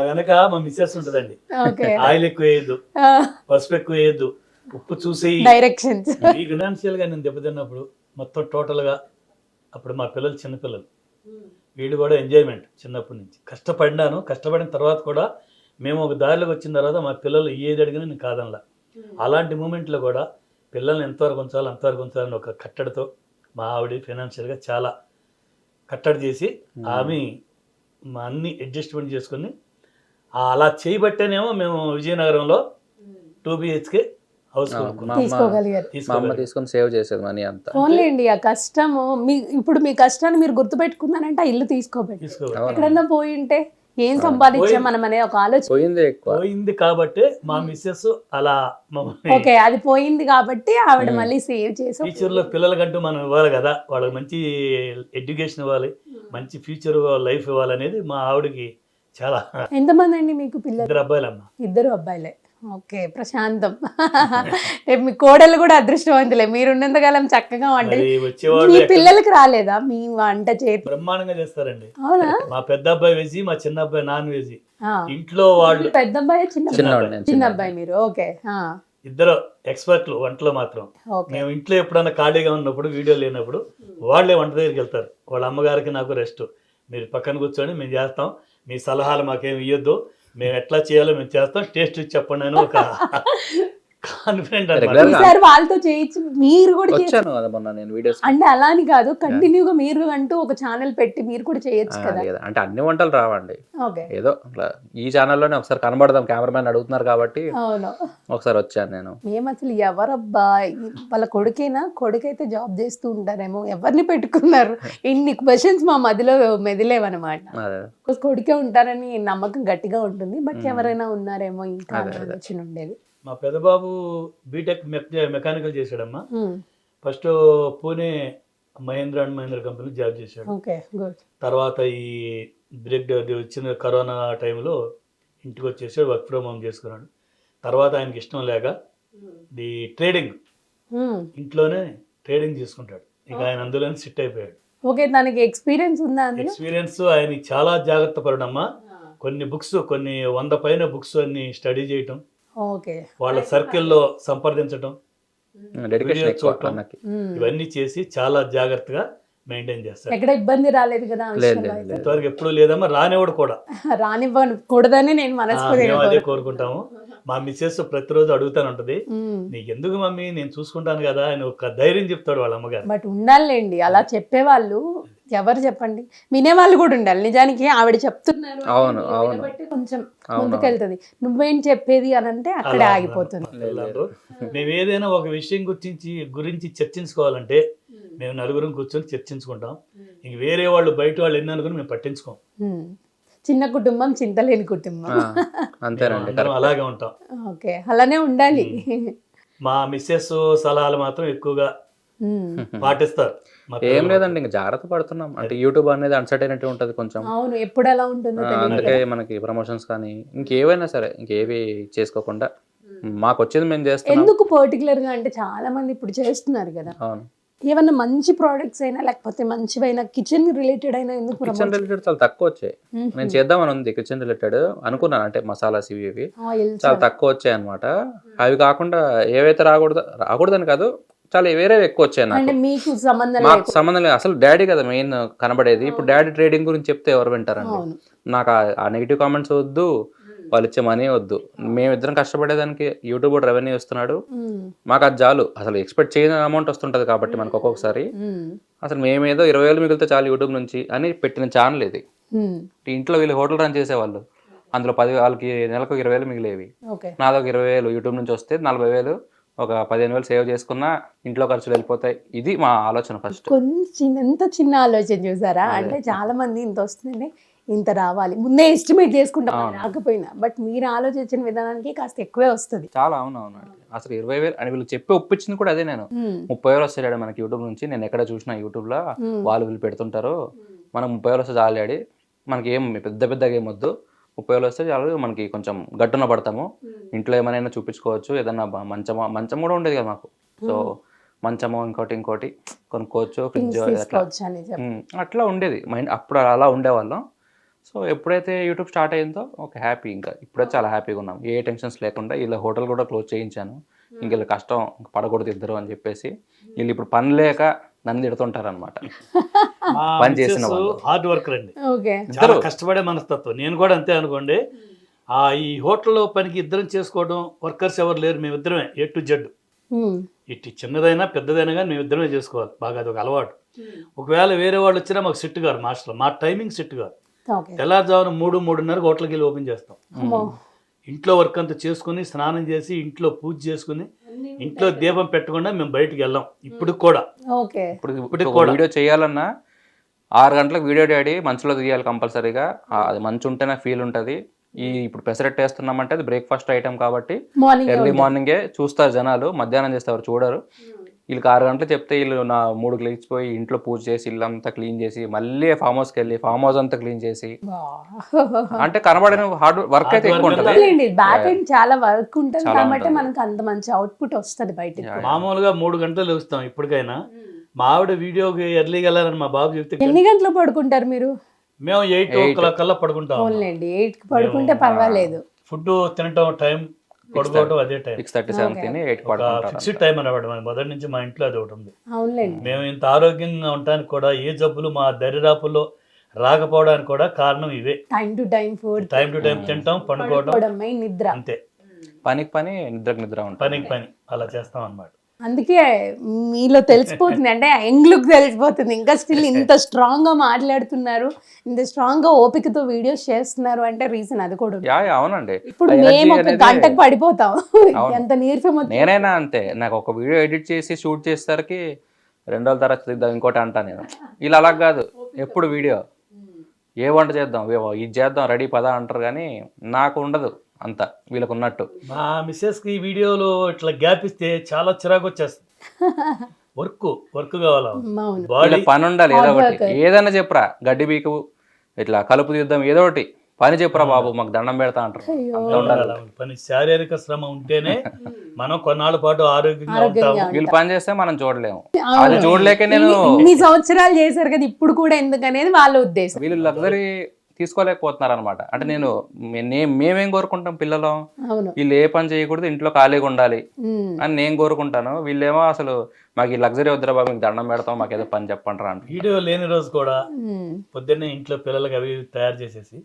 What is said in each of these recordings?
వెనక మా మిస్సెస్ ఉంటదండి. ఓకే. ఆయిల్ ఎక్కువ వేయద్దు, పసుపు ఎక్కువ వేయద్దు, ఉప్పు చూసి. డైరెక్షన్స్. ఈ ఫినాన్షియల్ గా నేను దెబ్బతిన్నప్పుడు మొత్తం టోటల్ గా, అప్పుడు మా పిల్లలు చిన్నపిల్లలు, వీళ్ళు కూడా ఎంజాయ్మెంట్ చిన్నప్పటి నుంచి కష్టపడినాను. కష్టపడిన తర్వాత కూడా మేము ఒక దారిలోకి వచ్చిన తర్వాత మా పిల్లలు ఏది అడిగినా నేను కాదనలా. అలాంటి మూమెంట్లో కూడా పిల్లల్ని ఎంతవరకు ఉంచాలి అంతవరకు ఉంచాలని ఒక కట్టడితో మా ఆవిడ ఫైనాన్షియల్గా చాలా కట్టడి చేసి ఆమె మా అన్ని అడ్జస్ట్మెంట్ చేసుకుని అలా చేయబట్టేనేమో మేము విజయనగరంలో 2 BHK హౌస్ తీసుకోగలిగారు. మా అమ్మ తీసుకొని సేవ్ చేసేది మనీ అంతా. ఓన్లేండి ఆ కష్టము ఇప్పుడు మీ కష్టాన్ని మీరు గుర్తుపెట్టుకున్నారంటే ఆ ఇల్లు తీసుకోబెట్టి ఎక్కడన్నా పోయి ఉంటే ఏం సంపాదించాం మనం అనే ఒక ఆలోచన పోయింది ఎక్కువ. పోయింది కాబట్టి మా మిస్సెస్ అలా ఓకే, అది పోయింది కాబట్టి ఆవిడ మళ్ళీ సేవ్ చేసి ఫ్యూచర్లో పిల్లలకంటూ మనం ఇవ్వాలి కదా, వాళ్ళకి మంచి ఎడ్యుకేషన్ ఇవ్వాలి, మంచి ఫ్యూచర్ లైఫ్ ఇవ్వాలనేది మా ఆవిడకి చాలా. ఎంతమంది అండి మీకు పిల్లలు? 2 అబ్బాయిలమ్మ. 2 అబ్బాయిలే. ఓకే, ప్రశాంతం. రేపు మీ కోడలు కూడా అదృష్టవంతులే, మీరు ఉన్నంతకాలం చక్కగా వంట. మరి వచ్చేవాళ్ళు మీ పిల్లలకి రాలేదా మీ వంట చేతి? బ్రహ్మాండంగా చేస్తారండి. అవునా? మా పెద్ద అబ్బాయి వెజ్, మా చిన్న అబ్బాయి నాన్ వెజ్. ఇంట్లో వాళ్ళు పెద్ద అబ్బాయి చిన్న అబ్బాయి మీరు? ఓకే. ఇద్దరు ఎక్స్పర్ట్లు వంటలో మాత్రం. మేము ఇంట్లో ఎప్పుడన్నా ఖాళీగా ఉన్నప్పుడు, వీడియో లేనప్పుడు వాళ్ళే వంట దగ్గరికి వెళ్తారు. వాళ్ళ అమ్మగారికి నాకు రెస్ట్, మీరు పక్కన కూర్చొని మేము చేస్తాం, మీ సలహాలు మాకేమి ఇవ్వద్దు, మేము ఎట్లా చేయాలో మేము చేస్తాం, టేస్ట్ చెప్పండి అని ఒక కాన్ఫిడెంట్ ఈసారి వాళ్ళతో చేయొచ్చు. మీరు కూడా వచ్చాను కదా మొన్న నేను వీడియోస్. అంటే అలా అని కాదు, కంటిన్యూగా మీరు అంటూ ఒక ఛానల్ పెట్టి మీరు కూడా చేయొచ్చు కదా. అంటే అన్ని వంటలు రావండి, ఓకే, ఏదో ఈ ఛానల్లోనే ఒకసారి కనబడదాం, కెమెరామెన్ అడుగుతున్నారు కాబట్టి అవును ఒకసారి వచ్చాను నేను. మేము అసలు ఎవరబ్బా వాళ్ళ కొడుకైతే జాబ్ చేస్తూ ఉంటారేమో, ఎవరిని పెట్టుకున్నారు, ఇన్ని క్వశ్చన్స్ మా మదిలో మెదిలేవన్నమాట. కొడుకే ఉంటారని నమ్మకం గట్టిగా ఉంటుంది, బట్ ఎవరైనా ఉన్నారేమో ఇంకా ఆలోచన ఉండేది. మా పెద్దబాబు బీటెక్ మెకానికల్ చేశాడమ్మా. First Pune Mahindra and Mahindra company job చేశాడు. తర్వాత ఈ బ్రేక్ వచ్చిన కరోనా టైంలో ఇంటికి వచ్చేసాడు, వర్క్ ఫ్రమ్ హోమ్ చేసుకున్నాడు. తర్వాత ఆయనకి ఇష్టం లేక ది ట్రేడింగ్, ఇంట్లోనే ట్రేడింగ్ చేసుకుంటాడు. ఇక ఆయన అందులోనే సిట్ అయిపోయాడు. ఓకే, దానికి ఎక్స్పీరియన్స్ ఉందా? ఎక్స్పీరియన్స్ ఆయనకి చాలా జాగ్రత్త పడమ్మా. కొన్ని 100 పైన బుక్స్ అన్ని స్టడీ చేయటం, వాళ్ళ సర్కిల్లో సంప్రదించడం, చూడటం, ఇవన్నీ చేసి చాలా జాగ్రత్తగా మెయింటైన్ చేస్తారు. ఎక్కడ ఇబ్బంది రాలేదు కదా? ఇంతవరకు ఎప్పుడు లేదమ్మా, రానివాడు కూడా. రానివ్వకూడదని నేను మనస్ఫూర్తిగా అదే కోరుకుంటాము. మా మిస్సెస్ ప్రతిరోజు అడుగుతానే ఉంటది, నీకెందుకు మమ్మీ, నేను చూసుకుంటాను కదా అని ఒక ధైర్యం చెప్తాడు వాళ్ళ అమ్మగారు. బట్ ఉండాలండి అలా చెప్పేవాళ్ళు, ఎవరు చెప్పండి, వినేవాళ్ళు కూడా ఉండాలి. నిజానికి ఆవిడ చెప్తున్నారు కొంచెం ముందుకెళ్తుంది, నువ్వేం చెప్పేది అని అంటే అక్కడే ఆగిపోతుంది. మేము ఏదైనా ఒక విషయం గురించి చర్చించుకోవాలంటే మేము నలుగురం కూర్చొని చర్చించుకుంటాం. ఇంక వేరే వాళ్ళు బయట వాళ్ళు ఎన్ని అనుకుని మేము పట్టించుకోం. చిన్న కుటుంబం, చింతలేని కుటుంబం, అంతేనండి, అలాగే ఉంటాం. ఓకే, అలానే ఉండాలి. మా మిస్సెస్ సలహాలు మాత్రం ఎక్కువగా పాటిస్తారు. ఏం లేదండి, ఇంకా జాగ్రత్త పడుతున్నాం. అంటే యూట్యూబ్ అనేది అన్సర్టైనిటీ ఉంటుంది కొంచెం. అవును, ఎప్పుడు ఎలా ఉంటుందో అందుకే మనకి ప్రమోషన్స్ కానీ ఇంకేవైనా సరే ఇంకేవి చేసుకోకుండా మాకు వచ్చేది మేము చేస్తాం. ఎందుకు పర్టికులర్ గా అంటే చాలా మంది ఇప్పుడు చేస్తున్నారు కదా. అవును, ఏమన్నా మంచి ప్రోడక్ట్స్ అయినా లేకపోతే మంచివైనా కిచెన్ రిలేటెడ్ అయినా ఎందుకు? కిచెన్ రిలేటెడ్ చాలా తక్కువ వచ్చాయి. నేను చేద్దామని ఉంది కిచెన్ రిలేటెడ్ అనుకున్నాను, అంటే మసాలాస్ ఇవి చాలా తక్కువ వచ్చాయి అనమాట. అవి కాకుండా ఏవైతే రాకూడదని కాదు, చాలా వేరే ఎక్కువ వచ్చాయి నాకు. మాకు సంబంధం లేదు, అసలు డాడీ కదా మెయిన్ కనబడేది. ఇప్పుడు డాడీ ట్రేడింగ్ గురించి చెప్తే ఎవరు వింటారండి? నాకు ఆ నెగిటివ్ కామెంట్స్ వద్దు, వాళ్ళు ఇచ్చే మనీ వద్దు. మేమిద్దరం కష్టపడేదానికి యూట్యూబ్ రెవెన్యూ ఇస్తున్నాడు, మాకు అది చాలు. అసలు ఎక్స్పెక్ట్ చేయని అమౌంట్ వస్తుంటది కాబట్టి మనకు ఒక్కొక్కసారి అసలు మేమేదో 20,000 మిగిలితే చాలు యూట్యూబ్ నుంచి అని పెట్టిన ఛానల్ ఇది. ఇంట్లో వీళ్ళు హోటల్ రన్ చేసేవాళ్ళు, అందులో 10 వాళ్ళకి నెలకు 20,000 మిగిలేవి. నాదొక 20,000 యూట్యూబ్ నుంచి వస్తే 40,000, ఒక 15,000 సేవ్ చేసుకున్నా ఇంట్లో ఖర్చులు వెళ్ళిపోతాయి. ఇది మా ఆలోచన ఫస్ట్. కొంచెం ఎంత చిన్న ఆలోచన చూసారా? అంటే చాలా మంది ఇంత వస్తుంది, ఇంత రావాలి, ముందే ఎస్టిమేట్ చేసుకుంటాం రాకపోయినా, బట్ మీరు ఆలోచించిన విధానానికి కాస్త ఎక్కువే వస్తుంది. చాలా అవునవును. అసలు 20,000 అని వీళ్ళు చెప్పి ఒప్పించింది కూడా అదే. నేను 30,000 వస్తాడు మనకి యూట్యూబ్ నుంచి, నేను ఎక్కడ చూసినా యూట్యూబ్ లో వీళ్ళు పెడుతుంటారు, మనం 30,000 వస్తే చాలు డాడీ, మనకి ఏం పెద్దగా ఏం వద్దు, 30,000 వస్తే చాలు, మనకి కొంచెం గట్టున పడతాము, ఇంట్లో ఏమైనా చూపించుకోవచ్చు, ఏదన్నా మంచం కూడా ఉండేది కదా మాకు. సో మంచము ఇంకోటి కొనుక్కోవచ్చు, ఫ్రిడ్జ్ అట్లా ఉండేది మైండ్. అప్పుడు అలా ఉండేవాళ్ళం. సో ఎప్పుడైతే యూట్యూబ్ స్టార్ట్ అయిందో ఓకే హ్యాపీ, ఇంకా ఇప్పుడైతే చాలా హ్యాపీగా ఉన్నాం, ఏ టెన్షన్స్ లేకుండా. ఇలా హోటల్ కూడా క్లోజ్ చేయించాను, ఇంక వీళ్ళ కష్టం పడకూడదు ఇద్దరు అని చెప్పేసి. వీళ్ళు ఇప్పుడు పని లేక నన్ను తిడుతుంటారు అనమాట. పని చేసిన వాళ్ళు హార్డ్ వర్కర్ అండి, ఓకే, చాలా కష్టపడే మనస్తత్వం. నేను కూడా అంతే అనుకోండి. ఈ హోటల్లో పనికి ఇద్దరం చేసుకోవడం, వర్కర్స్ ఎవరు లేరు, మేమిద్దరమే A to Z. ఇటు చిన్నదైనా పెద్దదైనా కానీ మేమిద్దరమే చేసుకోవాలి, బాగా అది ఒక అలవాటు. ఒకవేళ వేరే వాళ్ళు వచ్చినా మాకు సెట్ గారు, మాస్టర్లు మా టైమింగ్ సెట్ గారు. ఓకే, తెల్లారుజామున 3-3:30 హోటల్కి వెళ్ళి ఓపెన్ చేస్తాం. అమ్మో, ఇంట్లో వర్క్ అంతా చేసుకుని, స్నానం చేసి, ఇంట్లో పూజ చేసుకుని, ఇంట్లో దీపం పెట్టకుండా మేము బయటికి వెళ్ళాం ఇప్పుడు కూడా. ఓకే, ఇప్పుడు వీడియో చేయాలన్నా 6 గంటలకు వీడియో డాడీ మంచులో తీయాలి కంపల్సరీగా. అది మంచు ఉంటేనే ఫీల్ ఉంటుంది. ఇప్పుడు పెసరెట్ వేస్తున్నామంటే అది బ్రేక్ఫాస్ట్ ఐటమ్ కాబట్టి ఎర్లీ మార్నింగే చూస్తారు జనాలు, మధ్యాహ్నం చేస్తారు చూడరు. వీళ్ళకి 6 గంటలు చెప్తే వీళ్ళు 3కి లేచిపోయి ఇంట్లో పూజ చేసి, ఇల్లంతా క్లీన్ చేసి, మళ్ళీ ఫామ్ హౌస్కి వెళ్ళి ఫామ్ హౌస్ అంతా క్లీన్ చేసి, అంటే కనబడిన హార్డ్ వర్క్ అయితే ఎక్కువ ఉంటుంది. బ్యాక్ ఎండ్ చాలా వర్క్ ఉంటుంది కాబట్టి మనకు అంత మంచి అవుట్పుట్ వస్తుంది బయటికి. మామూలుగా 3 గంటలు లేస్తాం ఇప్పటికైనా. మా ఆవిడ వీడియోకి ఎర్లీగా వెళ్ళాలని మా బాబు చెప్తే ఎన్ని గంటలు పడుకుంటారు మీరు? మేము 8 కల్లా పడుకుంటాం. 8కి పడుకుంటే పర్వాలేదు. ఫుడ్ తినటం టైం, పడుకోవడం అదే టైం. 6:37 తిని 8 ఫిక్స్డ్ టైం అనమాట. మొదటి నుంచి మా ఇంట్లో అది ఒకటి ఉంది. అవునులేండి, మేము ఇంత ఆరోగ్యంగా ఉండడానికి కూడా, ఏ జబ్బులు మా దరిదాపుల్లో రాకపోవడానికి కూడా కారణం ఇవే. Time to time food, time to time తింటాం, పండుకోవడం, నిద్ర, అంతే. పనికి పని, నిద్రకు నిద్ర ఉంటుంది. పనికి పని అలా చేస్తాం అన్నమాట. అందుకే మీలో తెలిసిపోతుంది, అంటే యంగ్లుక్ తెలిసిపోతుంది. ఇంకా స్టిల్ ఇంత స్ట్రాంగ్ గా మాట్లాడుతున్నారు, ఇంత స్ట్రాంగ్ గా ఓపికతో వీడియోస్ చేస్తున్నారు అంటే రీజన్ అది కూడా ఉంది. అవునండి, ఇప్పుడు మేము ఒక గంటకు పడిపోతాం, ఎంత నీరసం. నేనైనా అంతే, నాకు ఒక వీడియో ఎడిట్ చేసి షూట్ చేసేసరికి 2 రోజుల తర్వాత ఇంకోటి అంటా నేను. ఇలా అలా కాదు, ఎప్పుడు వీడియో ఏ వంట చేద్దాం, ఇది చేద్దాం, రెడీ పదా అంటారు, కానీ నాకు ఉండదు అంత వీళ్ళకు ఉన్నట్టు. మా మిస్సెస్కి ఈ వీడియోలో ఇట్లా గ్యాప్ ఇస్తే చాలా చిరాకు వచ్చేస్తుంది. వర్క్ కావాలా, పని ఉండాలి, ఏదో ఒకటి. ఏదైనా చెప్పరా, గడ్డి బీకు, ఇట్లా కలుపు తీద్దాం, ఏదో ఒకటి పని చెప్పరా బాబు, మాకు దండం పెడతా అంటారు. పని, శారీరక శ్రమ ఉంటేనే మనం కొన్నాళ్ళ పాటు ఆరోగ్యంగా ఉంటాము. వీళ్ళు పని చేస్తే మనం చూడలేము, అది చూడలేక నేను ఇన్ని సంవత్సరాలు చేశారు కదా ఇప్పుడు కూడా ఎందుకనేది వాళ్ళ ఉద్దేశం. వీళ్ళు లగ్జరీ తీసుకోలేకపోతున్నారు అనమాట. అంటే మేమేం కోరుకుంటాం, పిల్లలు వీళ్ళు ఏ పని చేయకూడదు, ఇంట్లో ఖాళీగా ఉండాలి అని నేను కోరుకుంటాను. వీళ్ళేమో అసలు మాకు ఈ లగ్జరీ వద్దురా బాబు, మీకు దండం పెడతాం, మాకు ఏదో పని చెప్పంటారా అంట. వీడియో లేని రోజు కూడా పొద్దున్నే ఇంట్లో పిల్లలకి అవి తయారు చేసేసి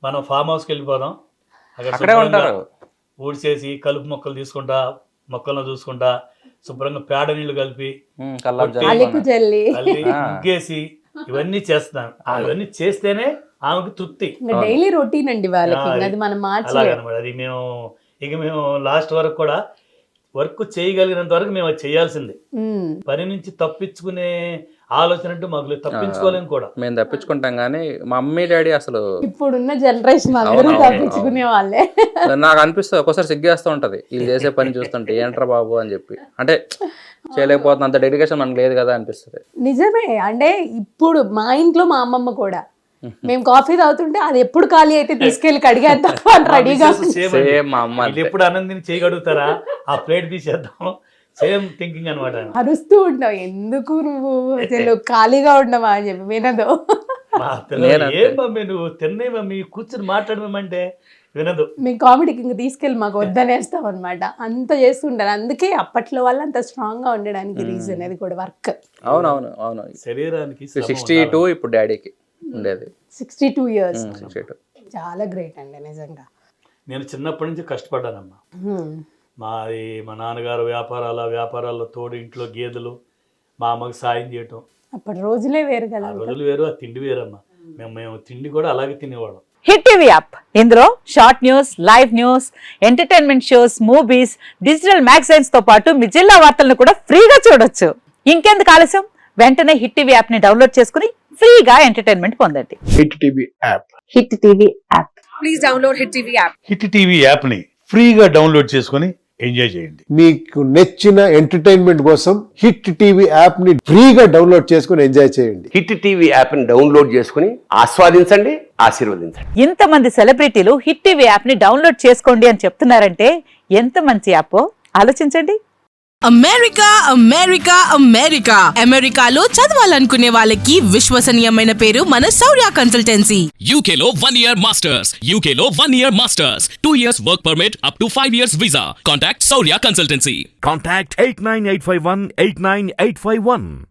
మనం ఫామ్ హౌస్కి వెళ్ళిపోదాం, అక్కడే ఉంటారు, ఊడ్చేసి కలుపు మొక్కలు తీసుకుంటా, మొక్కలను చూసుకుంటా, శుభ్రంగా పేడ నీళ్లు కలిపి ముగ్గేసి ఇవన్నీ చేస్తున్నాను. అవన్నీ చేస్తేనే ఆమెకు తృప్తి. డైలీ రొటీన్ అండి వాళ్ళకి, అది మనం మార్చలేము. అది మేము లాస్ట్ వరకు కూడా వర్క్ చేయగలిగినంత వరకు మేము అది చేయాల్సిందే. పని నుంచి తప్పించుకునే ఆలోచన అంటూ మాకు తప్పించుకోలేము కూడా. మేము తప్పించుకుంటాం కానీ మా మమ్మీ డాడీ అసలు ఇప్పుడున్న జనరేషన్ అందరూ తప్పించుకునే వాళ్ళే. నాకు అనిపిస్తుంది ఒక్కోసారి సిగ్గేస్తూ ఉంటది వీళ్ళు చేసే పని చూస్తుంటే, ఏంట్రా బాబు అని చెప్పి. అంటే చేయలేకపోతున్నా, అంత డెడికేషన్ మనకు లేదు కదా అనిపిస్తుంది. నిజమే, అంటే ఇప్పుడు మా ఇంట్లో మా అమ్మమ్మ కూడా మేము కాఫీ తాగుతుంటే అది ఎప్పుడు ఖాళీ అయితే తీసుకెళ్లి కడిగేద్దాం రెడీగా. ఎప్పుడు ఆనందిని చేయగలుగుతారా, ఆ ప్లేట్ తీసేద్దాం, సేమ్ థింకింగ్ అనమాట. అరుస్తూ ఉంటావు, ఎందుకు నువ్వు అసలు ఖాళీగా ఉండవా అని చెప్పి. వినదు, ఏం మమ్మీ నువ్వు తిన్నే మమ్మీ కూర్చొని మాట్లాడమంటే వినదు. మేము కామెడీకి ఇంక తీసుకెళ్ళి మాకు వద్దనేస్తాం అనమాట, అంత చేస్తుంటారు. అందుకే అప్పట్లో వాళ్ళు అంత స్ట్రాంగ్ గా ఉండడానికి రీజన్ అది కూడా వర్క్. అవును శరీరానికి 62 ఇప్పుడు డాడీకి ఉండేది 62 years. చాలా గ్రేట్ అండి నిజంగా. నేను చిన్నప్పటి నుంచి కష్టపడ్డానమ్మా. మా నాన్నగారు వ్యాపారాల్లో తోడు, ఇంట్లో గేదెలు, మా అమ్మకి సాయం చేయటం. అప్పటి రోజులే వేరు కదా. రోజులు వేరు, ఆ తిండి వేరమ్మా. మేము తిండి కూడా అలాగే తినేవాళ్ళం. హిట్ టీవీ యాప్, ఇందులో short news, live news, entertainment shows, movies, digital magazines తో పాటు మీ జిల్లా వార్తలను కూడా ఫ్రీగా చూడొచ్చు. ఇంకెందుకు ఆలస్యం, వెంటనే హిట్ టీవీ యాప్ ని డౌన్లోడ్ చేసుకుని ఫ్రీగా ఎంటర్టైన్మెంట్ పొందండి. Hit TV app. Hit TV app. Please download hit TV app. Hit TV app ని ఫ్రీగా డౌన్లోడ్ చేసుకుని ఎంజాయ్ చేయండి. మీకు నచ్చిన ఎంటర్టైన్మెంట్ కోసం హిట్ టీవీ యాప్ ని ఫ్రీగా డౌన్లోడ్ చేసుకుని ఎంజాయ్ చేయండి. హిట్ టీవీ యాప్ ని డౌన్లోడ్ చేసుకుని ఆస్వాదించండి, ఆశీర్వదించండి. ఇంతమంది సెలబ్రిటీలు హిట్ టీవీ యాప్ ని డౌన్లోడ్ చేసుకోండి అని చెప్తున్నారంటే ఎంత మంచి యాప్ ఆలోచించండి. అమెరికా అమెరికా అమెరికా అమెరికాలో చదవాలనుకునే వాళ్ళకి విశ్వసనీయమైన పేరు మన శౌర్య consultancy. UK Law 1 Year Masters. UK Law 1 Year Masters. 2 years work permit up to 5 years visa. Contact Saurya Consultancy. Contact 89851 89851.